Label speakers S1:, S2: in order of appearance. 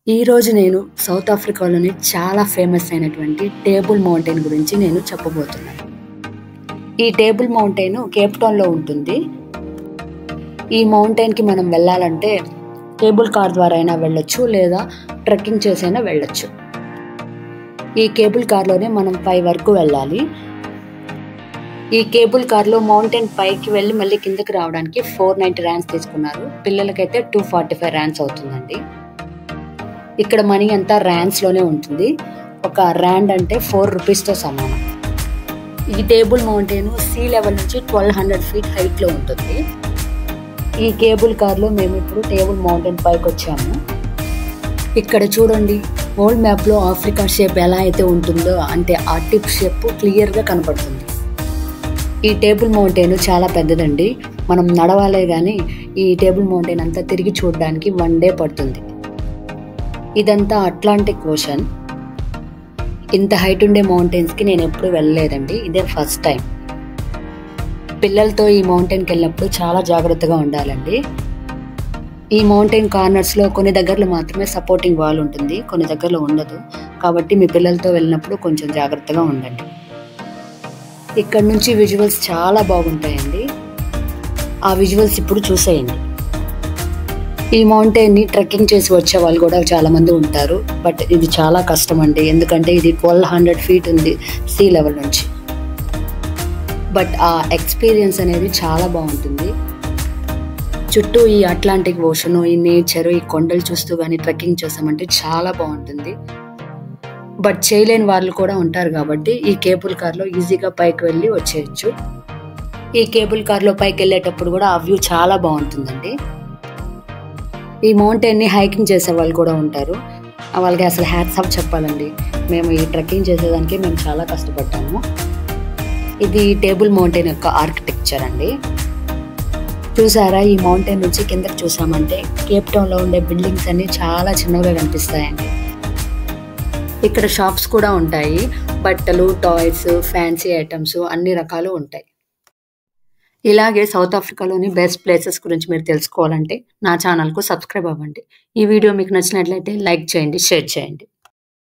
S1: ఈరోజు నేను సౌత్ ఆఫ్రికాలోని చాలా ఫేమస్ అయినటువంటి టేబుల్ మౌంటైన్ గురించి నేను చెప్పబోతున్నాను. ఈ టేబుల్ మౌంటైన్ కేప్ టౌన్లో ఉంటుంది. ఈ మౌంటైన్కి మనం వెళ్ళాలంటే కేబుల్ కార్ ద్వారా అయినా వెళ్ళొచ్చు, లేదా ట్రెక్కింగ్ చేసైనా వెళ్ళొచ్చు. ఈ కేబుల్ కార్లోనే మనం పై వరకు వెళ్ళాలి. ఈ కేబుల్ కార్లో మౌంటైన్ పైకి వెళ్ళి మళ్ళీ కిందకి రావడానికి 490 rands తీసుకున్నారు. పిల్లలకైతే 245 rands అవుతుందండి. ఇక్కడ మనీ అంతా ర్యాండ్స్లోనే ఉంటుంది. ఒక ర్యాండ్ అంటే 4 రూపీస్తో సమానం. ఈ టేబుల్ మౌంటైన్ సీ లెవెల్ నుంచి 1200 feet హైట్లో ఉంటుంది. ఈ కేబుల్ కార్లో మేము ఇప్పుడు టేబుల్ మౌంటైన్ పైకి వచ్చాము. ఇక్కడ చూడండి, వరల్డ్ మ్యాప్లో ఆఫ్రికా షేప్ ఎలా అయితే ఉంటుందో అంటే ఆ టిప్ షేప్ క్లియర్గా కనపడుతుంది. ఈ టేబుల్ మౌంటైన్ చాలా పెద్దదండి. మనం నడవాలే కానీ ఈ టేబుల్ మౌంటైన్ అంతా తిరిగి చూడడానికి 1 day పడుతుంది. ఇదంతా అట్లాంటిక్ ఓషన్. ఇంత హైట్ ఉండే మౌంటైన్స్కి నేను ఎప్పుడు వెళ్ళలేదండి, ఇదే ఫస్ట్ టైం. పిల్లలతో ఈ మౌంటైన్కి వెళ్ళినప్పుడు చాలా జాగ్రత్తగా ఉండాలండి. ఈ మౌంటైన్ కార్నర్స్లో కొన్ని దగ్గరలో మాత్రమే సపోర్టింగ్ వాల్ ఉంటుంది, కొన్ని దగ్గరలో ఉండదు. కాబట్టి మీ పిల్లలతో వెళ్ళినప్పుడు కొంచెం జాగ్రత్తగా ఉండండి. ఇక్కడ నుంచి విజువల్స్ చాలా బాగుంటాయండి. ఆ విజువల్స్ ఇప్పుడు చూసేయండి. ఈ మౌంటైన్ని ట్రెక్కింగ్ చేసి వచ్చే వాళ్ళు కూడా చాలామంది ఉంటారు. బట్ ఇది చాలా కష్టం అండి, ఎందుకంటే ఇది 1200 feet ఉంది సీ లెవెల్ నుంచి. బట్ ఆ ఎక్స్పీరియన్స్ అనేది చాలా బాగుంటుంది. చుట్టూ ఈ అట్లాంటిక్ ఓషన్, ఈ నేచర్, ఈ కొండలు చూస్తూ కానీ ట్రెక్కింగ్ చేసామంటే చాలా బాగుంటుంది. బట్ చేయలేని వాళ్ళు కూడా ఉంటారు కాబట్టి ఈ కేబుల్ కార్లో ఈజీగా పైకి వెళ్ళి వచ్చేయచ్చు. ఈ కేబుల్ కార్లో పైకి వెళ్ళేటప్పుడు కూడా ఆ వ్యూ చాలా బాగుంటుందండి. ఈ మౌంటైన్ని హైకింగ్ చేసే వాళ్ళు కూడా ఉంటారు. వాళ్ళకి అసలు హ్యాట్స్ ఆఫ్ చెప్పాలండి. మేము ఈ ట్రెక్కింగ్ చేసేదానికి మేము చాలా కష్టపడ్డాము. ఇది టేబుల్ మౌంటైన్ యొక్క ఆర్కిటెక్చర్ అండి. చూసారా, ఈ మౌంటైన్ నుంచి కిందకి చూసామంటే కేప్ టౌన్లో ఉండే బిల్డింగ్స్ అన్నీ చాలా చిన్నగా కనిపిస్తాయండి. ఇక్కడ షాప్స్ కూడా ఉంటాయి. బట్టలు, టాయ్స్, ఫ్యాన్సీ ఐటమ్స్ అన్ని రకాలు ఉంటాయి. ఇలాగే సౌత్ ఆఫ్రికాలోని బెస్ట్ ప్లేసెస్ గురించి మీరు తెలుసుకోవాలంటే నా ఛానల్కు సబ్స్క్రైబ్ అవ్వండి. ఈ వీడియో మీకు నచ్చినట్లయితే లైక్ చేయండి, షేర్ చేయండి.